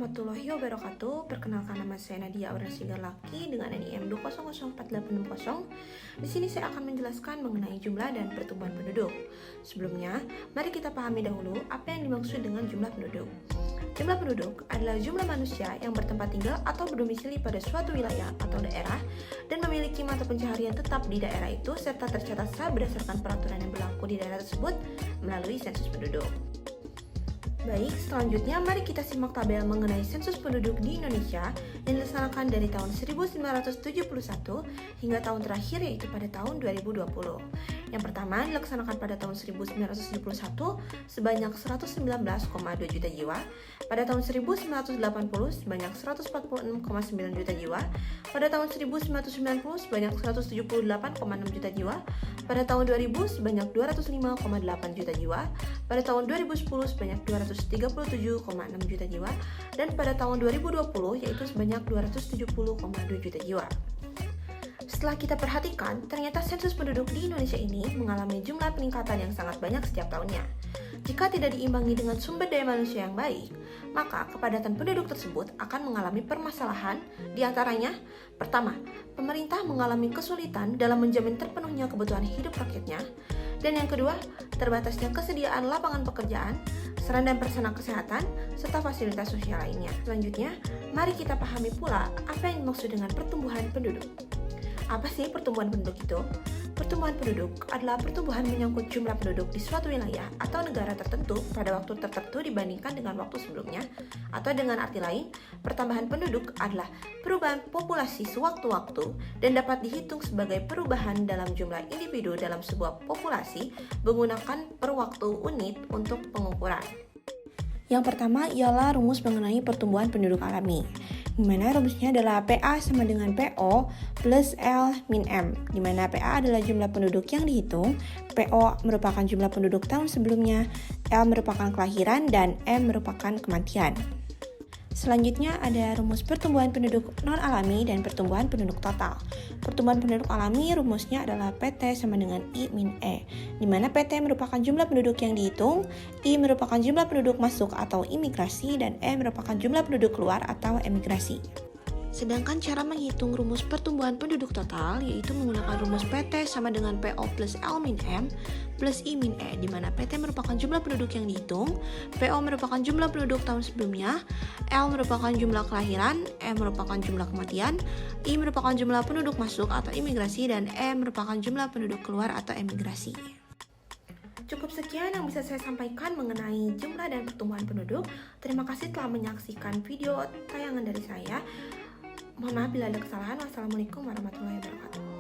warahmatullahi wabarakatuh. Perkenalkan, nama saya Nadia Aura Sigalaki dengan NIM 2004860. Di sini saya akan menjelaskan mengenai jumlah dan pertumbuhan penduduk. Sebelumnya, mari kita pahami dahulu apa yang dimaksud dengan jumlah penduduk. Jumlah penduduk adalah jumlah manusia yang bertempat tinggal atau berdomisili pada suatu wilayah atau daerah dan memiliki mata pencaharian tetap di daerah itu serta tercatat sah berdasarkan peraturan yang berlaku di daerah tersebut melalui sensus penduduk. Baik, selanjutnya mari kita simak tabel mengenai sensus penduduk di Indonesia yang dilaksanakan dari tahun 1971 hingga tahun terakhir, yaitu pada tahun 2020. Yang pertama dilaksanakan pada tahun 1971 sebanyak 119,2 juta jiwa, pada tahun 1980 sebanyak 146,9 juta jiwa, pada tahun 1990 sebanyak 178,6 juta jiwa, pada tahun 2000 sebanyak 205,8 juta jiwa, pada tahun 2010 sebanyak 237,6 juta jiwa, dan pada tahun 2020 yaitu sebanyak 270,2 juta jiwa. Setelah kita perhatikan, ternyata sensus penduduk di Indonesia ini mengalami jumlah peningkatan yang sangat banyak setiap tahunnya. Jika tidak diimbangi dengan sumber daya manusia yang baik, maka kepadatan penduduk tersebut akan mengalami permasalahan, diantaranya, pertama, pemerintah mengalami kesulitan dalam menjamin terpenuhnya kebutuhan hidup rakyatnya, dan yang kedua, terbatasnya kesediaan lapangan pekerjaan, sarana dan prasarana kesehatan, serta fasilitas sosial lainnya. Selanjutnya, mari kita pahami pula apa yang dimaksud dengan pertumbuhan penduduk. Apa sih pertumbuhan penduduk itu? Pertumbuhan penduduk adalah pertumbuhan menyangkut jumlah penduduk di suatu wilayah atau negara tertentu pada waktu tertentu dibandingkan dengan waktu sebelumnya, atau dengan arti lain, pertambahan penduduk adalah perubahan populasi sewaktu-waktu dan dapat dihitung sebagai perubahan dalam jumlah individu dalam sebuah populasi menggunakan per waktu unit untuk pengukuran. Yang pertama ialah rumus mengenai pertumbuhan penduduk alami, di mana rumusnya adalah PA sama dengan PO plus L min M, di mana PA adalah jumlah penduduk yang dihitung, PO merupakan jumlah penduduk tahun sebelumnya, L merupakan kelahiran, dan M merupakan kematian. Selanjutnya ada rumus pertumbuhan penduduk non-alami dan pertumbuhan penduduk total. Pertumbuhan penduduk alami rumusnya adalah PT sama dengan I min E, di mana PT merupakan jumlah penduduk yang dihitung, I merupakan jumlah penduduk masuk atau imigrasi, dan E merupakan jumlah penduduk keluar atau emigrasi. Sedangkan cara menghitung rumus pertumbuhan penduduk total yaitu menggunakan rumus PT sama dengan PO plus L min M plus I min E, di mana PT merupakan jumlah penduduk yang dihitung, PO merupakan jumlah penduduk tahun sebelumnya, L merupakan jumlah kelahiran, M merupakan jumlah kematian, I merupakan jumlah penduduk masuk atau imigrasi, dan E merupakan jumlah penduduk keluar atau emigrasi. Cukup sekian yang bisa saya sampaikan mengenai jumlah dan pertumbuhan penduduk. Terima kasih telah menyaksikan video tayangan dari saya. Mohon maaf bila ada kesalahan. Wassalamualaikum warahmatullahi wabarakatuh.